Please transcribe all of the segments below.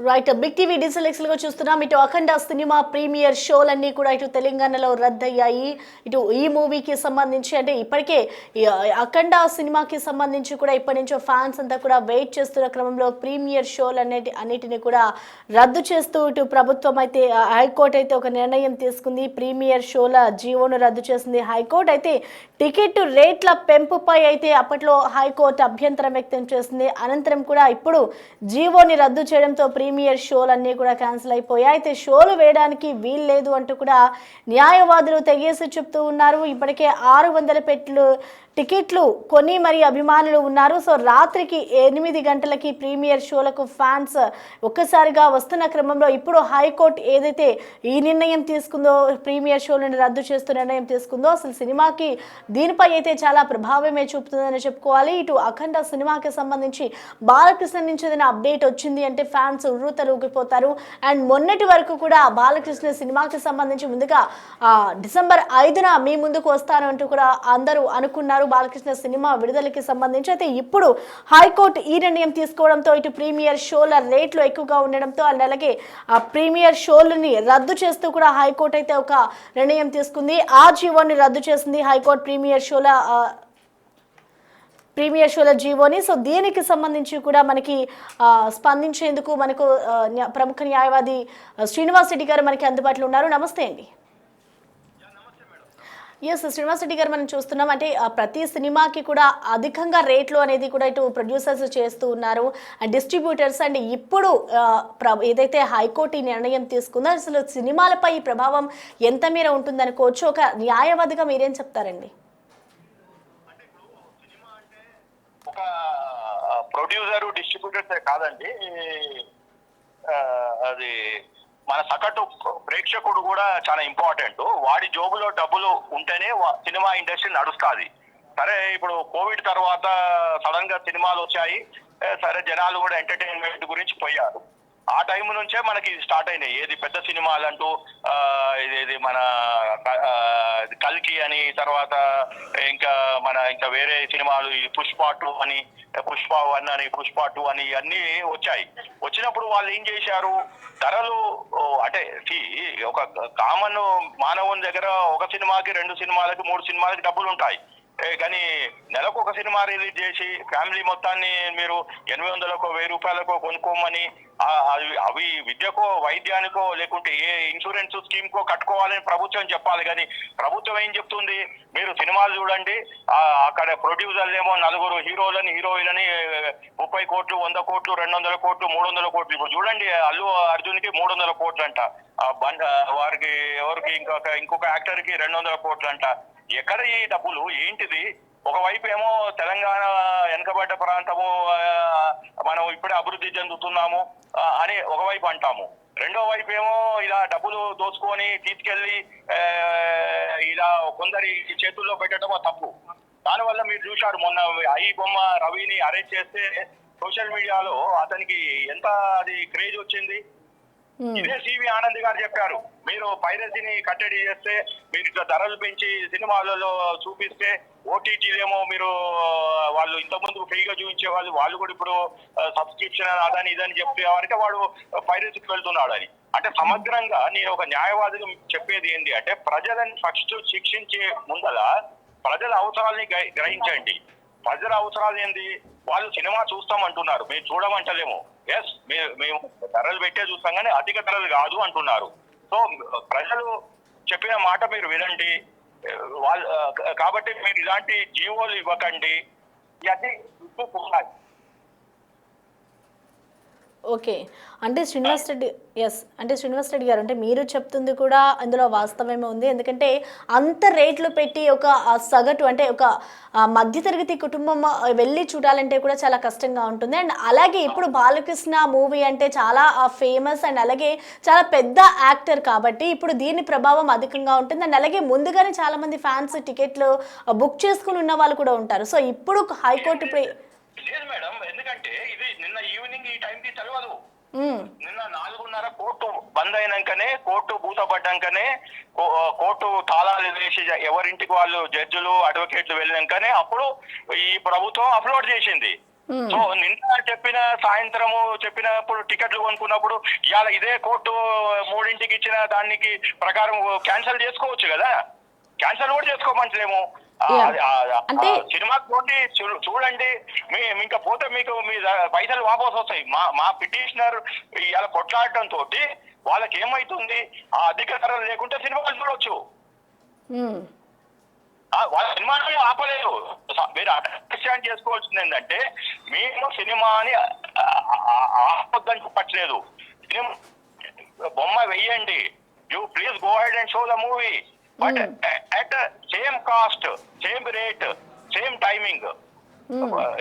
Right. Big TV digital X లో చూస్తున్నాం. ఇటు అఖండ సినిమా ప్రీమియర్ షోలన్నీ కూడా ఇటు తెలంగాణలో రద్దయ్యాయి. ఇటు ఈ మూవీకి సంబంధించి అంటే ఇప్పటికే ఈ అఖండ సినిమాకి సంబంధించి కూడా ఇప్పటి నుంచో ఫ్యాన్స్ అంతా కూడా వెయిట్ చేస్తున్న క్రమంలో ప్రీమియర్ షోలు అన్నిటిని కూడా రద్దు చేస్తూ ఇటు ప్రభుత్వం అయితే హైకోర్టు అయితే ఒక నిర్ణయం తీసుకుంది. ప్రీమియర్ షోల జీవోను రద్దు చేసింది హైకోర్టు. అయితే టికెట్ రేట్ల పెంపుపై అయితే అప్పట్లో హైకోర్టు అభ్యంతరం వ్యక్తం చేసింది. అనంతరం కూడా ఇప్పుడు జీవోని రద్దు చేయడంతో ప్రీమియర్ షోలన్నీ కూడా క్యాన్సిల్ అయిపోయాయి. అయితే షోలు వేయడానికి వీల్లేదు అంటూ కూడా న్యాయవాదులు తెగేసి చెప్తూ ఉన్నారు. ఇప్పటికే 600 టికెట్లు కొని మరి అభిమానులు ఉన్నారు. సో రాత్రికి 8 గంటలకి ప్రీమియర్ షోలకు ఫ్యాన్స్ ఒక్కసారిగా వస్తున్న క్రమంలో ఇప్పుడు హైకోర్టు ఏదైతే ఈ నిర్ణయం తీసుకుందో, ప్రీమియర్ షోలను రద్దు చేస్తూ నిర్ణయం తీసుకుందో, అసలు సినిమాకి దీనిపై అయితే చాలా ప్రభావమే చూపుతుందని చెప్పుకోవాలి. ఇటు అఖండ సినిమాకి సంబంధించి బాలకృష్ణ నుంచి ఏదైనా అప్డేట్ వచ్చింది అంటే ఫ్యాన్స్ ఉర్రూతలూగిపోతారు. అండ్ మొన్నటి వరకు కూడా బాలకృష్ణ సినిమాకి సంబంధించి ముందుగా డిసెంబర్ 5న మీ ముందుకు వస్తాను అంటూ కూడా అందరూ అనుకున్నారు బాలకృష్ణ సినిమా విడుదలకి సంబంధించి. అయితే ఇప్పుడు హైకోర్టు ఈ నిర్ణయం తీసుకోవడంతో ఇటు ప్రీమియర్ షోల రేట్లు ఎక్కువగా ఉండడంతో అలాగే ఆ ప్రీమియర్ షోలని రద్దు చేస్తూ కూడా హైకోర్టు అయితే ఒక నిర్ణయం తీసుకుంది. ఆ జీవోని రద్దు చేసింది హైకోర్టు ప్రీమియర్ షోల జీవోని. సో దీనికి సంబంధించి కూడా మనకి స్పందించేందుకు మనకు ప్రముఖ న్యాయవాది శ్రీనివాస్ రెడ్డి గారు మనకి అందుబాటులో ఉన్నారు. నమస్తే అండి. ఎస్ శ్రీనివాస్ రెడ్డి గారు, మనం చూస్తున్నాం అంటే ప్రతి సినిమాకి కూడా అధికంగా రేట్లు అనేది కూడా ఇటు ప్రొడ్యూసర్స్ చేస్తూ ఉన్నారు, డిస్ట్రిబ్యూటర్స్. అండ్ ఇప్పుడు ఏదైతే హైకోర్టు ఈ నిర్ణయం తీసుకుందో అసలు సినిమాలపై ఈ ప్రభావం ఎంత మేర ఉంటుందనుకోవచ్చు. ఒక న్యాయవాదిగా మీరేం చెప్తారండి? ఒక ప్రొడ్యూసర్ డిస్ట్రిబ్యూటర్స్ కాదండి, అది మన సగటు ప్రేక్షకుడు కూడా చాలా ఇంపార్టెంట్. వాడి జోబులో డబ్బులు ఉంటేనే సినిమా ఇండస్ట్రీ నడుస్తుంది. సరే, ఇప్పుడు కోవిడ్ తర్వాత సడన్ గా సినిమాలు వచ్చాయి, సరే జనాలు కూడా ఎంటర్టైన్మెంట్ గురించి పోయారు. ఆ టైం నుంచే మనకి స్టార్ట్ అయినాయి ఏది పెద్ద సినిమాలు అంటూ, ఇది మన కల్కి అని, తర్వాత ఇంకా వేరే సినిమాలు పుష్ప 2 అని, పుష్ప 1 అని, పుష్ప 2 అని అన్ని వచ్చాయి. వచ్చినప్పుడు వాళ్ళు ఏం చేశారు, ధరలు అంటే ఒక కామన్ మానవుని దగ్గర ఒక సినిమాకి 2 సినిమాలకి 3 సినిమాలకి డబ్బులు ఉంటాయి. కానీ నెలకు ఒక సినిమా రిలీజ్ చేసి ఫ్యామిలీ మొత్తాన్ని మీరు 800కో 1000 రూపాయలకో కొనుక్కోమని, అవి విద్యకో వైద్యానికో లేకుంటే ఏ ఇన్సూరెన్స్ స్కీమ్ కో కట్టుకోవాలని ప్రభుత్వం చెప్పాలి. కానీ ప్రభుత్వం ఏం చెప్తుంది, మీరు సినిమాలు చూడండి, అక్కడ ప్రొడ్యూసర్లు ఏమో 4 హీరోలని హీరోయిన్లని 30 కోట్లు 100 కోట్లు 200 కోట్లు 300 కోట్లు. ఇప్పుడు చూడండి, అల్లు అర్జున్కి 300 కోట్లు అంట, వారికి ఎవరికి ఇంకొక యాక్టర్ కి 200 కోట్లు అంట. ఎక్కడ ఈ డబ్బులు ఏంటిది? ఒకవైపు ఏమో తెలంగాణ వెనుకబడ్డ ప్రాంతము, మనం ఇప్పుడే అభివృద్ధి చెందుతున్నాము అని ఒకవైపు అంటాము, రెండో వైపు ఏమో ఇలా డబ్బులు దోచుకొని తీసుకెళ్లి ఇలా కొందరి చేతుల్లో పెట్టడమో తప్పు. దానివల్ల మీరు చూశారు, మొన్న ఐ బొమ్మ రవిని అరెస్ట్ చేస్తే సోషల్ మీడియాలో అతనికి ఎంత అది క్రేజ్ వచ్చింది. ఇదే సివి ఆనంద్ గారు చెప్పారు, మీరు పైరసీని కట్టడి చేస్తే, మీరు ఇట్లా ధరలు పెంచి సినిమాలలో చూపిస్తే, ఓటీటీలేమో మీరు వాళ్ళు ఇంతకుముందు ఫ్రీగా చూపించే వాళ్ళు కూడా ఇప్పుడు సబ్స్క్రిప్షన్ అదని ఇదని చెప్పే వారికి వాడు పైరసీకి వెళ్తున్నాడు అని. అంటే సమగ్రంగా నేను ఒక న్యాయవాదిగా చెప్పేది ఏంటి అంటే, ప్రజలను ఫస్ట్ శిక్షించే ముందల ప్రజల అవసరాలని గ్రహించండి. ప్రజల అవసరాలు ఏంది, వాళ్ళు సినిమా చూస్తామంటున్నారు, మేము చూడమంటలేము. ఎస్, మేము ధరలు పెట్టే చూస్తాం కానీ అధిక ధరలు కాదు అంటున్నారు. సో ప్రజలు చెప్పిన మాట మీరు వినండి. వాళ్ళు కాబట్టి మీరు ఇలాంటి జీవోలు ఇవ్వకండి. ఇవన్నీ ఓకే. అంటే శ్రీనివాస్ రెడ్డి గారు, అంటే మీరు చెప్తుంది కూడా అందులో వాస్తవమే ఉంది. ఎందుకంటే అంత రేట్లు పెట్టి ఒక సగటు అంటే ఒక మధ్యతరగతి కుటుంబం వెళ్ళి చూడాలంటే కూడా చాలా కష్టంగా ఉంటుంది. అండ్ అలాగే ఇప్పుడు బాలకృష్ణ మూవీ అంటే చాలా ఫేమస్ అండ్ అలాగే చాలా పెద్ద యాక్టర్ కాబట్టి ఇప్పుడు దీని ప్రభావం అధికంగా ఉంటుంది. అండ్ అలాగే ముందుగానే చాలా మంది ఫ్యాన్స్ టికెట్లు బుక్ చేసుకుని ఉన్న వాళ్ళు కూడా ఉంటారు. సో ఇప్పుడు హైకోర్టు లేదు మేడం, ఎందుకంటే ఇది నిన్న ఈవినింగ్ ఈ టైంకి తెలియదు. నిన్న 4:30 కోర్టు బంద్ అయినాకనే, కోర్టు బూతపడ్డాకనే, కోర్టు తాళాలు వేసి ఎవరింటికి వాళ్ళు జడ్జిలు అడ్వకేట్లు వెళ్ళినాకనే అప్పుడు ఈ ప్రభుత్వం అప్లోడ్ చేసింది. సో నిన్న చెప్పిన సాయంత్రము చెప్పినప్పుడు టికెట్లు కొనుక్కున్నప్పుడు ఇవాళ ఇదే కోర్టు 3ంటికి ఇచ్చిన దానికి ప్రకారం క్యాన్సిల్ చేసుకోవచ్చు కదా, క్యాన్సిల్ కూడా చేసుకోమంటలేము. అంటే సినిమాకి పోటీ చూడండి, ఇంకా పోతే మీకు మీ పైసలు వాపసు వస్తాయి. మా పిటిషనర్ ఇలా కొట్లాడటం తోటి వాళ్ళకి ఏమైతుంది, ఆ అధికారం లేకుంటే సినిమాలు చూడొచ్చు. వాళ్ళ సినిమాని ఆపలేదు. మీరు అండర్స్టాండ్ చేసుకోవాల్సింది ఏంటంటే మేము సినిమాని ఆపొద్దని చెప్పట్లేదు. సినిమా బొమ్మ వెయ్యండి, you please go head and show the movie, but at same cost, same rate, same timing.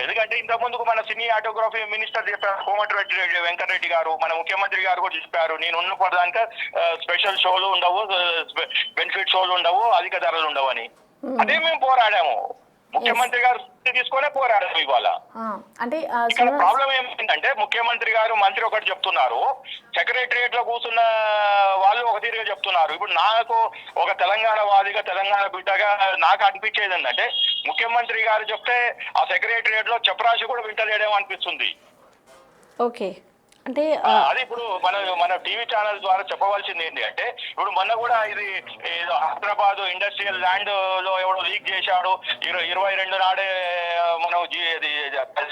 ఎందుకంటే ఇంత ముందుకు మన సినిమాటోగ్రఫీ మినిస్టర్ చెప్పారు, కోమటిరెడ్డి వెంకటరెడ్డి గారు, మన ముఖ్యమంత్రి గారు కూడా చెప్పారు, నేను ఉన్నప్పటిదాకా స్పెషల్ షోలు ఉండవు, బెనిఫిట్ షోలు ఉండవు, అధిక ధరలు ఉండవు అని. అదే మేము పోరాడాము, ముఖ్యమంత్రి గారు తీసుకునే పోరాడాము. ఇవాళ అంటే ఇక్కడ ప్రాబ్లం ఏమిటంటే ముఖ్యమంత్రి గారు మంత్రి ఒకటి చెప్తున్నారు, సెక్రటరియట్ లో కూర్చున్న వాళ్ళు ఒక తీరుగా చెప్తున్నారు. ఇప్పుడు నాకు ఒక తెలంగాణ వాదిగా, తెలంగాణ బిడ్డగా నాకు అనిపించేది ఏంటంటే ముఖ్యమంత్రి గారు చెప్తే ఆ సెక్రటరియట్ లో చెప్పరాశి కూడా వింటలేడేమో అనిపిస్తుంది. ఓకే, అంటే అది ఇప్పుడు మన టీవీ ఛానల్ ద్వారా చెప్పవలసింది ఏంటి అంటే, ఇప్పుడు మొన్న కూడా ఇది హైదరాబాద్ ఇండస్ట్రియల్ ల్యాండ్ లో ఎవడో లీక్ చేశాడు, 22 నాడే మనం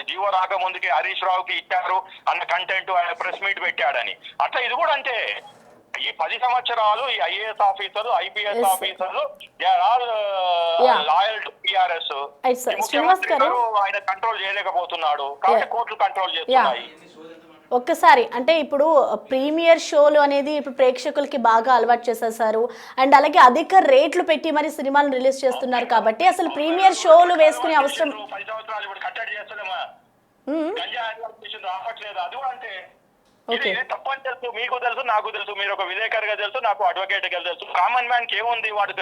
జీవో రాక ముందుకి హరీష్ రావుకి ఇచ్చారు అన్న కంటెంట్ ఆయన ప్రెస్ మీట్ పెట్టాడని. అట్లా ఇది కూడా అంటే ఈ 10 సంవత్సరాలు ఈ ఐఏఎస్ ఆఫీసర్లు, ఐపీఎస్ ఆఫీసర్లు లాయల్ టు టీఆర్ఎస్. ముఖ్యమంత్రి గారు ఆయన కంట్రోల్ చేయలేకపోతున్నాడు కాబట్టి కోర్టులు కంట్రోల్ చేస్తున్నాయి. ఒక్కసారి అంటే ఇప్పుడు ప్రీమియర్ షోలు అనేది ఇప్పుడు ప్రేక్షకులకి బాగా అలవాటు చేసేసారు, అండ్ అలాగే అధిక రేట్లు పెట్టి మరి సినిమాలు రిలీజ్ చేస్తున్నారు కాబట్టి అసలు ప్రీమియర్ షోలు వేసుకునే అవసరం తప్పని తెలుసు, మీకు తెలుసు, నాకు తెలుసు, మీరు ఒక విలేకరుగా తెలుసు, నాకు అడ్వకేట్ గా తెలుసు. కామన్ మ్యాన్ కి ఏముంది, వాడు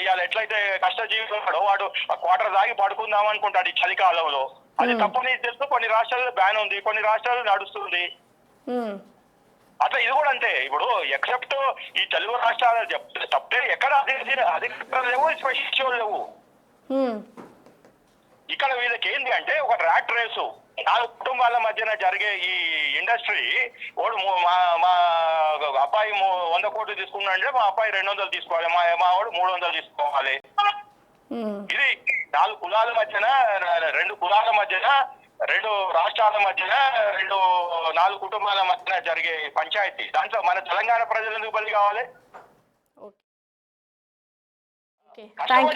ఇవాళ ఎట్లయితే కష్టజీవి వాడు క్వార్టర్ దాగి పడుకుందాం అనుకుంటాడు ఈ చలికాలంలో. అది తప్పని తెలుసు. కొన్ని రాష్ట్రాల్లో బ్యాన్ ఉంది, కొన్ని రాష్ట్రాల్లో నడుస్తుంది. అట్లా ఇది కూడా అంతే. ఇప్పుడు ఎక్సెప్ట్ ఈ తెలుగు రాష్ట్రాలు తప్పే ఎక్కడ అధికారులు లేవు, స్పెషల్ షోలు లేవు. ఇక్కడ వీళ్ళకి ఏంటి అంటే ఒక ర్యాట్ రేసు, 4 కుటుంబాల మధ్యన జరిగే ఈ ఇండస్ట్రీ. వాడు మా అబ్బాయి 100 కోట్లు తీసుకున్నాడంటే మా అబ్బాయి 200 తీసుకోవాలి, మా వాడు 300 తీసుకోవాలి. ఇది 4 కులాల మధ్యన, 2 కులాల మధ్యన, 2 రాష్ట్రాల మధ్యన, 4 కుటుంబాల మధ్యన జరిగే పంచాయతీ. దాంట్లో మన తెలంగాణ ప్రజలు ఎందుకు బలి కావాలి?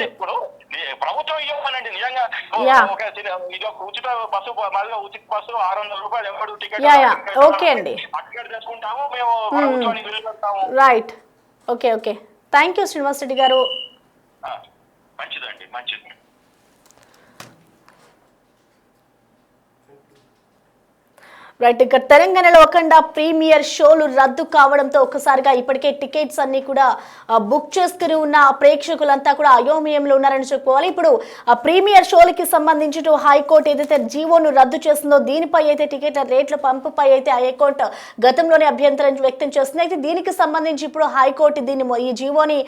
ఇప్పుడు ప్రభుత్వం ఇవ్వమనండి నిజంగా. ఉచిత బస్సు, మళ్ళీ ఉచిత బస్సు 600 రూపాయలు ఎవరు టికెట్ తెచ్చుకుంటాము మేము, ప్రభుత్వానికి నిలబెడతాము. Right, okay okay, thank you Srinivas Reddy garu. మంచిదండి, మంచిది. రైట్, ఇక్కడ తెలంగాణలో అఖండ ప్రీమియర్ షోలు రద్దు కావడంతో ఒక్కసారిగా ఇప్పటికే టికెట్స్ అన్ని కూడా బుక్ చేసుకుని ఉన్న ప్రేక్షకులంతా కూడా అయోమయంలో ఉన్నారని చెప్పుకోవాలి. ఇప్పుడు ఆ ప్రీమియర్ షోలకి సంబంధించి హైకోర్టు ఏదైతే జీవోను రద్దు చేస్తుందో దీనిపై అయితే టికెట్ల రేట్ల పంపుపై అయితే హైకోర్టు గతంలోనే అభ్యంతరం వ్యక్తం చేస్తుంది. అయితే దీనికి సంబంధించి ఇప్పుడు హైకోర్టు ఈ జీవోని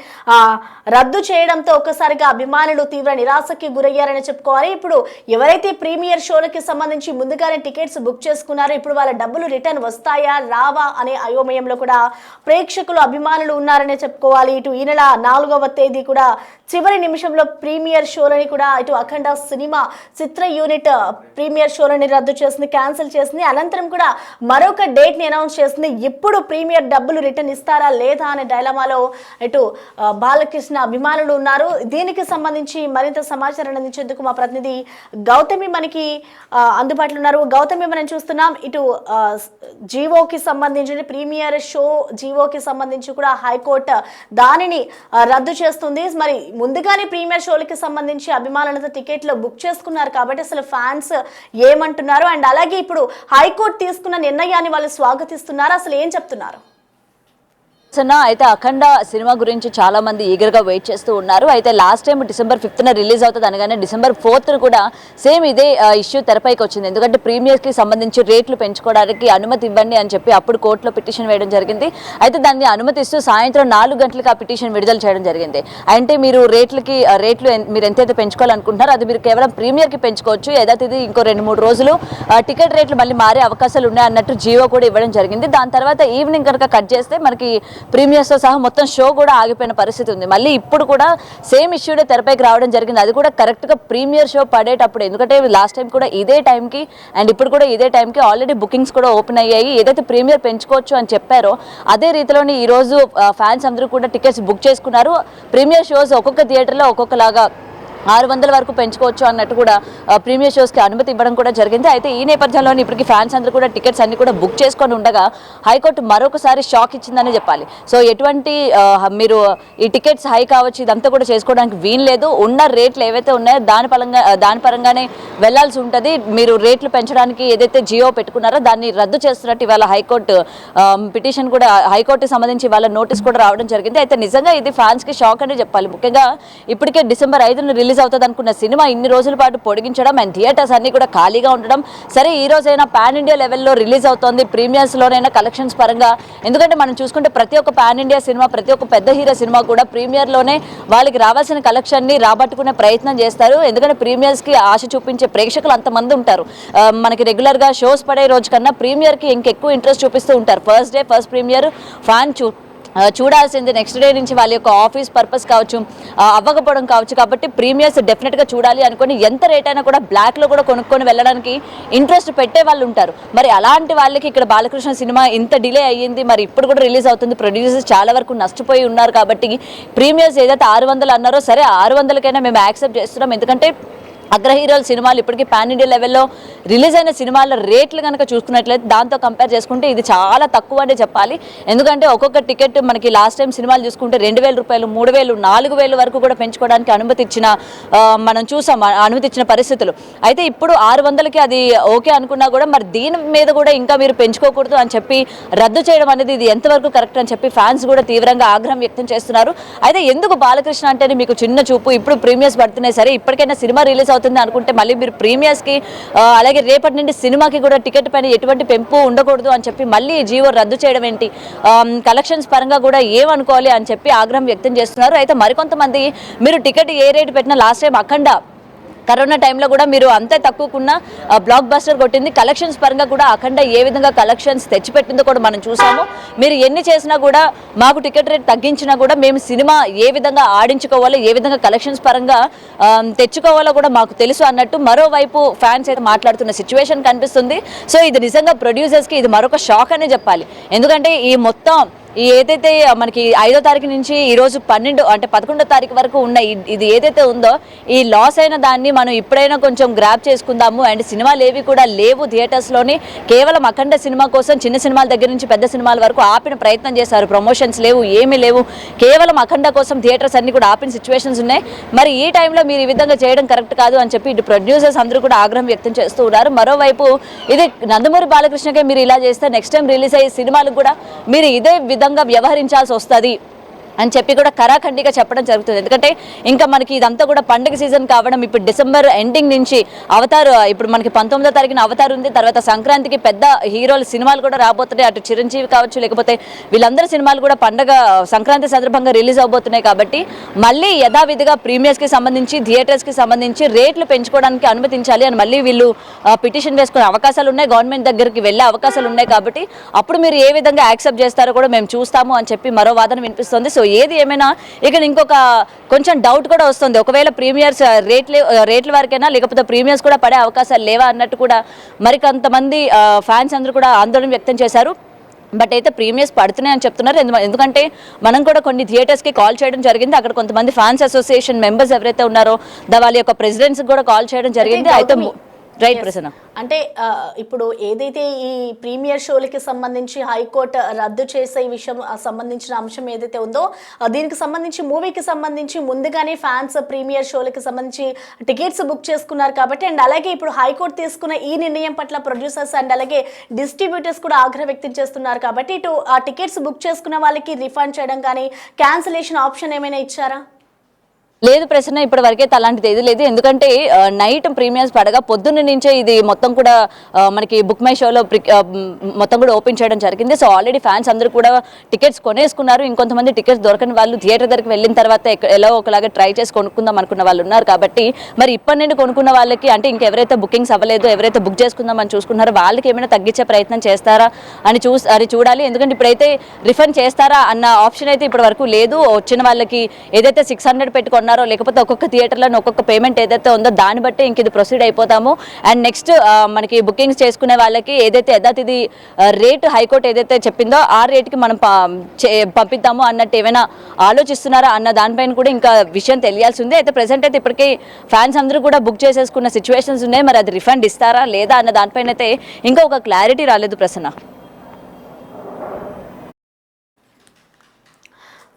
రద్దు చేయడంతో ఒక్కసారిగా అభిమానులు తీవ్ర నిరాశకి గురయ్యారని చెప్పుకోవాలి. ఇప్పుడు ఎవరైతే ప్రీమియర్ షోలకి సంబంధించి ముందుగానే టికెట్స్ బుక్ చేసుకున్నారో ఇప్పుడు వాళ్ళ డబ్బులు రిటర్న్ వస్తాయా రావా అనే అయోమయంలో కూడా ప్రేక్షకులు, అభిమానులు ఉన్నారనే చెప్పుకోవాలి. ఇటు ఈ నెల 4వ తేదీ కూడా చివరి నిమిషంలో ప్రీమియర్ షోలని కూడా ఇటు అఖండ సినిమా చిత్ర యూనిట్ ప్రీమియర్ షోలని రద్దు చేసింది, క్యాన్సిల్ చేసింది. అనంతరం కూడా మరొక డేట్ ని అనౌన్స్ చేసింది. ఇప్పుడు ప్రీమియర్ డబ్బులు రిటర్న్ ఇస్తారా లేదా అనే డైలమాలో ఇటు బాలకృష్ణ అభిమానులు ఉన్నారు. దీనికి సంబంధించి మరింత సమాచారం అందించేందుకు మా ప్రతినిధి గౌతమి మనకి అందుబాటులో ఉన్నారు. గౌతమి, మనం చూస్తున్నాం ఇటు జీవోకి సంబంధించి ప్రీమియర్ షో జీవోకి సంబంధించి కూడా హైకోర్టు దానిని రద్దు చేస్తుంది. మరి ముందుగానే ప్రీమియర్ షోలకి సంబంధించి అభిమానులతో టికెట్లు బుక్ చేసుకున్నారు కాబట్టి అసలు ఫ్యాన్స్ ఏమంటున్నారు, అండ్ అలాగే ఇప్పుడు హైకోర్టు తీసుకున్న నిర్ణయాన్ని వాళ్ళు స్వాగతిస్తున్నారు, అసలు ఏం చెప్తున్నారు? అయితే అఖండ సినిమా గురించి చాలా మంది ఈగర్ గా వెయిట్ చేస్తూ ఉన్నారు. అయితే last time December 5th release అవుతుంది అనగానే December 4th కూడా సేమ్ ఇదే ఇష్యూ తెరపైకి వచ్చింది. ఎందుకంటే ప్రీమియర్స్ కి సంబంధించి రేట్లు పెంచుకోవడానికి అనుమతి ఇవ్వండి అని చెప్పి అప్పుడు కోర్టులో పిటిషన్ వేయడం జరిగింది. అయితే దాన్ని అనుమతిస్తూ సాయంత్రం 4 గంటలకు ఆ పిటిషన్ విడుదల చేయడం జరిగింది. అంటే మీరు రేట్లు మీరు ఎంతైతే పెంచుకోవాలనుకుంటున్నారో అది మీరు కేవలం ప్రీమియర్ కి పెంచుకోవచ్చు, యథాతిథి ఇంకో 2-3 రోజులు టికెట్ రేట్లు మళ్ళీ మారే అవకాశాలు ఉన్నాయి అన్నట్టు జియో కూడా ఇవ్వడం జరిగింది. దాని తర్వాత ఈవినింగ్ కనుక కట్ చేస్తే మనకి ప్రీమియర్స్తో సహా మొత్తం షో కూడా ఆగిపోయిన పరిస్థితి ఉంది. మళ్ళీ ఇప్పుడు కూడా సేమ్ ఇష్యూడే తెరపైకి రావడం జరిగింది. అది కూడా కరెక్ట్గా ప్రీమియర్ షో పడేటప్పుడు, ఎందుకంటే లాస్ట్ టైం కూడా ఇదే టైంకి అండ్ ఇప్పుడు కూడా ఇదే టైంకి ఆల్రెడీ బుకింగ్స్ కూడా ఓపెన్ అయ్యాయి. ఏదైతే ప్రీమియర్ పెంచుకోవచ్చు అని చెప్పారో అదే రీతిలోని ఈరోజు ఫ్యాన్స్ అందరూ కూడా టికెట్స్ బుక్ చేసుకున్నారు. ప్రీమియర్ షోస్ ఒక్కొక్క థియేటర్లో ఒక్కొక్కలాగా 600 వరకు పెంచుకోవచ్చు అన్నట్టు కూడా ప్రీమియర్ షోస్కి అనుమతి ఇవ్వడం కూడా జరిగింది. అయితే ఈ నేపథ్యంలోనే ఇప్పటికి ఫ్యాన్స్ అందరూ కూడా టికెట్స్ అన్ని కూడా బుక్ చేసుకొని ఉండగా హైకోర్టు మరొకసారి షాక్ ఇచ్చిందని చెప్పాలి. సో ఎటువంటి మీరు ఈ టికెట్స్ హై కావచ్చు ఇదంతా కూడా చేసుకోవడానికి వీలు లేదు. ఉన్న రేట్లు ఏవైతే ఉన్నాయో దాని పరంగానే వెళ్లాల్సి ఉంటుంది. మీరు రేట్లు పెంచడానికి ఏదైతే జియో పెట్టుకున్నారో దాన్ని రద్దు చేస్తున్నట్టు ఇవాళ హైకోర్టు పిటిషన్ కూడా హైకోర్టుకి సంబంధించి ఇవాళ నోటీస్ కూడా రావడం జరిగింది. అయితే నిజంగా ఇది ఫ్యాన్స్కి షాక్ అనే చెప్పాలి. ముఖ్యంగా ఇప్పటికే December 5న రిలీజ్ అవుతుంది అనుకున్న సినిమా ఇన్ని రోజుల పాటు పొడిగించడం అండ్ థియేటర్స్ అన్ని కూడా ఖాళీగా ఉండడం. సరే ఈ రోజైనా పాన్ ఇండియా లెవెల్లో రిలీజ్ అవుతోంది, ప్రీమియర్స్లోనైనా కలెక్షన్స్ పరంగా. ఎందుకంటే మనం చూసుకుంటే ప్రతి ఒక్క పాన్ ఇండియా సినిమా, ప్రతి ఒక్క పెద్ద హీరో సినిమా కూడా ప్రీమియర్లోనే వాళ్ళకి రావాల్సిన కలెక్షన్ని రాబట్టుకునే ప్రయత్నం చేస్తారు. ఎందుకంటే ప్రీమియర్స్కి ఆశ చూపించే ప్రేక్షకులు అంతమంది ఉంటారు. మనకి రెగ్యులర్గా షోస్ పడే రోజు కన్నా ప్రీమియర్కి ఇంకెక్కువ ఇంట్రెస్ట్ చూపిస్తూ ఉంటారు. First day first premiere fan చూడాల్సింది. నెక్స్ట్ డే నుంచి వాళ్ళ యొక్క ఆఫీస్ పర్పస్ కావచ్చు, అవ్వకపోవడం కావచ్చు. కాబట్టి ప్రీమియర్స్ డెఫినెట్గా చూడాలి అనుకొని ఎంత రేట్ అయినా కూడా బ్లాక్లో కూడా కొనుక్కొని వెళ్ళడానికి ఇంట్రెస్ట్ పెట్టే వాళ్ళు ఉంటారు. మరి అలాంటి వాళ్ళకి ఇక్కడ బాలకృష్ణ సినిమా ఇంత డిలే అయ్యింది, మరి ఇప్పుడు కూడా రిలీజ్ అవుతుంది. ప్రొడ్యూసర్స్ చాలా వరకు నష్టపోయి ఉన్నారు. కాబట్టి ప్రీమియర్స్ ఏదైతే 600 అన్నారో సరే 600కైనా మేము యాక్సెప్ట్ చేస్తున్నాం. ఎందుకంటే అగ్ర హీరోల సినిమాలు ఇప్పటికీ పాన్ ఇండియా లెవెల్లో రిలీజ్ అయిన సినిమాల రేట్లు కనుక చూసుకున్నట్లయితే దాంతో కంపేర్ చేసుకుంటే ఇది చాలా తక్కువ అంటే చెప్పాలి. ఎందుకంటే ఒక్కొక్క టికెట్ మనకి లాస్ట్ టైం సినిమాలు చూసుకుంటే 2,000 రూపాయలు, 3,000, 4,000 వరకు కూడా పెంచుకోవడానికి మనం చూసాం అనుమతి ఇచ్చిన పరిస్థితులు. అయితే ఇప్పుడు 600కి అది ఓకే అనుకున్నా కూడా మరి దీని మీద కూడా ఇంకా మీరు పెంచుకోకూడదు అని చెప్పి రద్దు చేయడం అనేది ఇది ఎంతవరకు కరెక్ట్ అని చెప్పి ఫ్యాన్స్ కూడా తీవ్రంగా ఆగ్రహం వ్యక్తం చేస్తున్నారు. అయితే ఎందుకు బాలకృష్ణ అంటేనే మీకు చిన్న చూపు, ఇప్పుడు ప్రీమియర్స్ పడుతున్నాయి సరే ఇప్పటికైనా సినిమా రిలీజ్ అవుతుంది అనుకుంటే మళ్ళీ మీరు ప్రీమియర్స్కి అలాగే రేపటి నుండి సినిమాకి కూడా టికెట్ పైన ఎటువంటి పెంపు ఉండకూడదు అని చెప్పి మళ్ళీ జీవో రద్దు చేయడం ఏంటి, కలెక్షన్స్ పరంగా కూడా ఏమనుకోవాలి అని చెప్పి ఆగ్రహం వ్యక్తం చేస్తున్నారు. అయితే మరికొంతమంది మీరు టికెట్ ఏ రేటు పెట్టినా లాస్ట్ టైం అఖండ కరోనా టైంలో కూడా మీరు అంతే తక్కువకున్న బ్లాక్ బస్టర్ కొట్టింది. కలెక్షన్స్ పరంగా కూడా అఖండ ఏ విధంగా కలెక్షన్స్ తెచ్చిపెట్టిందో కూడా మనం చూసాము. మీరు ఎన్ని చేసినా కూడా మాకు టికెట్ రేట్ తగ్గించినా కూడా మేము సినిమా ఏ విధంగా ఆడించుకోవాలో, ఏ విధంగా కలెక్షన్స్ పరంగా తెచ్చుకోవాలో కూడా మాకు తెలుసు అన్నట్టు మరోవైపు ఫ్యాన్స్ అయితే మాట్లాడుతున్న సిచ్యువేషన్ కనిపిస్తుంది. సో ఇది నిజంగా ప్రొడ్యూసర్స్కి ఇది మరొక షాక్ అనే చెప్పాలి. ఎందుకంటే ఈ మొత్తం ఏదైతే మనకి 5వ తారీఖు నుంచి ఈరోజు 11వ తారీఖు వరకు ఉన్న ఇది ఏదైతే ఉందో ఈ లాస్ అయిన దాన్ని మనం ఇప్పుడైనా కొంచెం గ్రాప్ చేసుకుందాము. అండ్ సినిమాలు ఏవి కూడా లేవు థియేటర్స్లోని, కేవలం అఖండ సినిమా కోసం చిన్న సినిమాల దగ్గర నుంచి పెద్ద సినిమాల వరకు ఆపిన ప్రయత్నం చేశారు. ప్రమోషన్స్ లేవు, ఏమీ లేవు, కేవలం అఖండ కోసం థియేటర్స్ అన్ని కూడా ఆపిన సిచ్యువేషన్స్ ఉన్నాయి. మరి ఈ టైంలో మీరు ఈ విధంగా చేయడం కరెక్ట్ కాదు అని చెప్పి ఇటు ప్రొడ్యూసర్స్ అందరూ కూడా ఆగ్రహం వ్యక్తం చేస్తూ ఉన్నారు. మరోవైపు ఇది నందమూరి బాలకృష్ణకే మీరు ఇలా చేస్తే నెక్స్ట్ టైం రిలీజ్ అయ్యే సినిమాలకు కూడా మీరు ఇదే విధంగా వ్యవహరించాల్సి వస్తుంది అని చెప్పి కూడా కరాఖండిగా చెప్పడం జరుగుతుంది. ఎందుకంటే ఇంకా మనకి ఇదంతా కూడా పండుగ సీజన్ కావడం, ఇప్పుడు December ఎండింగ్ నుంచి అవతార్, ఇప్పుడు మనకి 19వ తారీఖున అవతార్ ఉంది, తర్వాత సంక్రాంతికి పెద్ద హీరోల సినిమాలు కూడా రాబోతున్నాయి. అటు చిరంజీవి కావచ్చు, లేకపోతే వీళ్ళందరి సినిమాలు కూడా పండుగ సంక్రాంతి సందర్భంగా రిలీజ్ అవబోతున్నాయి. కాబట్టి మళ్ళీ యథావిధిగా ప్రీమియర్స్కి సంబంధించి థియేటర్స్కి సంబంధించి రేట్లు పెంచుకోవడానికి అనుమతించాలి అని మళ్ళీ వీళ్ళు పిటిషన్ వేసుకునే అవకాశాలు ఉన్నాయి, గవర్నమెంట్ దగ్గరికి వెళ్ళే అవకాశాలు ఉన్నాయి. కాబట్టి అప్పుడు మీరు ఏ విధంగా యాక్సెప్ట్ చేస్తారో కూడా మేము చూస్తాము అని చెప్పి మరో వాదన వినిపిస్తుంది. సో ఏది ఏమైనా ఇక్కడ ఇంకొక కొంచెం డౌట్ కూడా వస్తుంది. ఒకవేళ ప్రీమియర్స్ రేట్ల వరకైనా లేకపోతే ప్రీమియర్స్ కూడా పడే అవకాశాలు లేవా అన్నట్టు కూడా మరికొంతమంది ఫ్యాన్స్ అందరూ కూడా ఆందోళన వ్యక్తం చేశారు. బట్ అయితే ప్రీమియర్స్ పడుతున్నాయి అని చెప్తున్నారు. ఎందుకంటే మనం కూడా కొన్ని థియేటర్స్కి కాల్ చేయడం జరిగింది. అక్కడ కొంతమంది ఫ్యాన్స్ అసోసియేషన్ మెంబర్స్ ఎవరైతే ఉన్నారో వాళ్ళ యొక్క ప్రెసిడెంట్స్కి కూడా కాల్ చేయడం జరిగింది. అయితే రైట్ ప్రసన్న. అంటే ఇప్పుడు ఏదైతే ఈ ప్రీమియర్ షోలకి సంబంధించి హైకోర్టు రద్దు చేసే విషయం సంబంధించిన అంశం ఏదైతే ఉందో దీనికి సంబంధించి మూవీకి సంబంధించి ముందుగానే ఫ్యాన్స్ ప్రీమియర్ షోలకి సంబంధించి టికెట్స్ బుక్ చేసుకున్నారు కాబట్టి, అండ్ అలాగే ఇప్పుడు హైకోర్టు తీసుకున్న ఈ నిర్ణయం పట్ల ప్రొడ్యూసర్స్ అండ్ అలాగే డిస్ట్రిబ్యూటర్స్ కూడా ఆగ్రహం వ్యక్తం చేస్తున్నారు కాబట్టి, ఇటు ఆ టికెట్స్ బుక్ చేసుకున్న వాళ్ళకి రిఫండ్ చేయడం కానీ క్యాన్సిలేషన్ ఆప్షన్ ఏమైనా ఇచ్చారా? లేదు ప్రశ్న, ఇప్పటి వరకే అలాంటిది ఏది లేదు. ఎందుకంటే నైట్ ప్రీమియర్స్ పడగా పొద్దున్న నుంచే ఇది మొత్తం కూడా మనకి బుక్ మై షోలో మొత్తం కూడా ఓపెన్ చేయడం జరిగింది. సో ఆల్రెడీ ఫ్యాన్స్ అందరూ కూడా టికెట్స్ కొనేసుకున్నారు. ఇంకొంతమంది టికెట్స్ దొరకని వాళ్ళు థియేటర్ దగ్గరికి వెళ్ళిన తర్వాత ఎలా ఒకలాగా ట్రై చేసి కొనుక్కుందాం అనుకున్న వాళ్ళు ఉన్నారు. కాబట్టి మరి ఇప్పటి నుండి కొనుక్కున్న వాళ్ళకి, అంటే ఇంకెవరైతే బుకింగ్స్ అవ్వలేదు, ఎవరైతే బుక్ చేసుకుందాం అని చూసుకున్నారో వాళ్ళకి ఏమైనా తగ్గించే ప్రయత్నం చేస్తారా అని చూడాలి. ఎందుకంటే ఇప్పుడైతే రిఫండ్ చేస్తారా అన్న ఆప్షన్ అయితే ఇప్పటి వరకు లేదు. వచ్చిన వాళ్ళకి ఏదైతే 600 పెట్టుకున్నారో, లేకపోతే ఒక్కొక్క థియేటర్లో ఒక్కొక్క పేమెంట్ ఏదైతే ఉందో దాన్ని బట్టి ఇంక ఇది ప్రొసీడ్ అయిపోతాము. అండ్ నెక్స్ట్ మనకి బుకింగ్స్ చేసుకునే వాళ్ళకి ఏదైతే యథాతిథి రేట్ హైకోర్టు ఏదైతే చెప్పిందో ఆ రేట్కి మనం పంపిద్దాము అన్నట్టు ఏమైనా ఆలోచిస్తున్నారా అన్న దానిపైన కూడా ఇంకా విషయం తెలియాల్సి ఉంది. అయితే ప్రెసెంట్ అయితే ఇప్పటికీ ఫ్యాన్స్ అందరూ కూడా బుక్ చేసేసుకున్న సిచ్యువేషన్స్ ఉన్నాయి. మరి అది రిఫండ్ ఇస్తారా లేదా అన్న దానిపైన అయితే ఇంకా ఒక క్లారిటీ రాలేదు ప్రసన్న.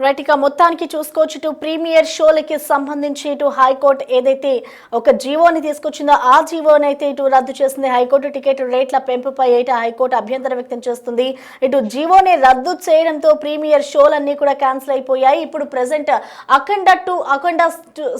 రైట్, ఇక మొత్తానికి చూసుకోవచ్చు ఇటు ప్రీమియర్ షోలకి సంబంధించి ఇటు హైకోర్టు ఏదైతే ఒక జీవోని తీసుకొచ్చిందో ఆ జీవోని అయితే ఇటు రద్దు చేస్తుంది. హైకోర్టు టికెట్ రేట్ల పెంపుపై అయితే హైకోర్టు అభ్యంతరం వ్యక్తం చేస్తుంది. ఇటు జీవోని రద్దు చేయడంతో ప్రీమియర్ షోలన్నీ కూడా క్యాన్సిల్ అయిపోయాయి. ఇప్పుడు ప్రెసెంట్ అఖండ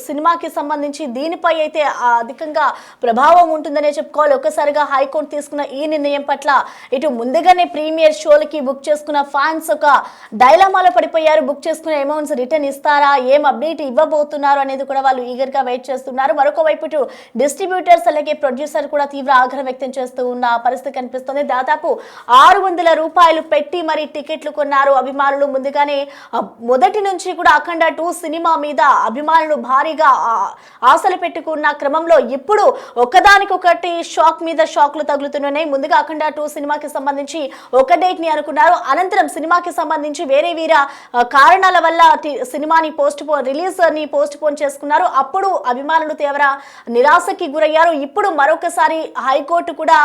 సినిమాకి సంబంధించి దీనిపై అయితే అధికంగా ప్రభావం ఉంటుందనే చెప్పుకోవాలి. ఒక్కసారిగా హైకోర్టు తీసుకున్న ఈ నిర్ణయం పట్ల ఇటు ముందుగానే ప్రీమియర్ షోలకి బుక్ చేసుకున్న ఫ్యాన్స్ ఒక డైలమాలో పడిపోయారు. బుక్ చేసుకునే అమౌంట్స్ రిటర్న్ ఇస్తారా, ఏం అప్డేట్ ఇవ్వబోతున్నారు అనేది కూడా వాళ్ళు ఈగర్గా వెయిట్ చేస్తున్నారు. మరొక వైపు ఇటు డిస్ట్రిబ్యూటర్స్ అలాగే ప్రొడ్యూసర్ కూడా తీవ్ర ఆగ్రహం వ్యక్తం చేస్తూ ఉన్న పరిస్థితి కనిపిస్తుంది. దాదాపు 600 రూపాయలు పెట్టి మరి టికెట్లు కొన్నారు అభిమానులు. ముందుగానే మొదటి నుంచి కూడా అఖండ 2 సినిమా మీద అభిమానులు భారీగా ఆశలు పెట్టుకున్న క్రమంలో ఇప్పుడు ఒకదానికొకటి షాక్ మీద షాక్లు తగులుతున్నాయి. ముందుగా అఖండ 2 సినిమాకి సంబంధించి ఒక డేట్ ని అనుకున్నారు. అనంతరం సినిమాకి సంబంధించి వేరే కారణాల వల్ల సినిమాని రిలీజ్ ని పోస్ట్ పోన్ చేసుకున్నారు. అప్పుడు అభిమానులు తీవ్ర నిరాశకి గురయ్యారు. ఇప్పుడు మరొకసారి హైకోర్టు కూడా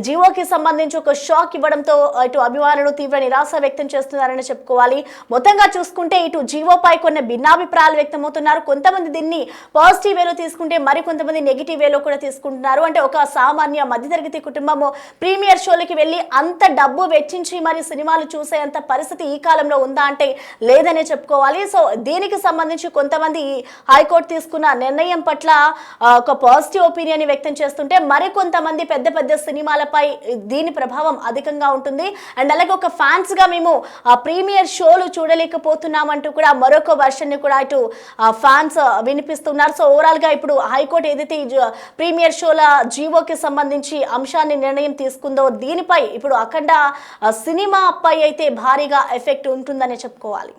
జీవోకి సంబంధించి ఒక షాక్ ఇవ్వడంతో ఇటు అభిమానులు తీవ్ర నిరాశ వ్యక్తం చేస్తున్నారని చెప్పుకోవాలి. మొత్తంగా చూసుకుంటే ఇటు జీవోపై కొన్ని భిన్నాభిప్రాయాలు వ్యక్తమవుతున్నారు. కొంతమంది దీన్ని పాజిటివ్ వేలో తీసుకుంటే మరి కొంతమంది నెగిటివ్ వేలో కూడా తీసుకుంటున్నారు. అంటే ఒక సామాన్య మధ్యతరగతి కుటుంబము ప్రీమియర్ షోలకి వెళ్ళి అంత డబ్బు వెచ్చించి మరి సినిమాలు చూసే అంత పరిస్థితి ఈ కాలంలో ఉందా అంటే లేదనే చెప్పుకోవాలి. సో దీనికి సంబంధించి కొంతమంది హైకోర్టు తీసుకున్న నిర్ణయం పట్ల ఒక పాజిటివ్ ఒపీనియన్ వ్యక్తం చేస్తుంటే మరి కొంతమంది పెద్ద పెద్ద సినిమాలపై దీని ప్రభావం అధికంగా ఉంటుంది. అండ్ అలాగే ఒక ఫ్యాన్స్ గా మేము ప్రీమియర్ షోలు చూడలేకపోతున్నామంటూ కూడా మరొక వర్షన్ ని కూడా ఇటు ఫ్యాన్స్ వినిపిస్తున్నారు. సో ఓవరాల్ గా ఇప్పుడు హైకోర్టు ఏదైతే ప్రీమియర్ షోల జీవోకి సంబంధించి అంశాన్ని నిర్ణయం తీసుకుందో దీనిపై ఇప్పుడు అఖండ సినిమాపై అయితే భారీగా ఎఫెక్ట్ ఉంటుందనే చెప్పుకోవాలి.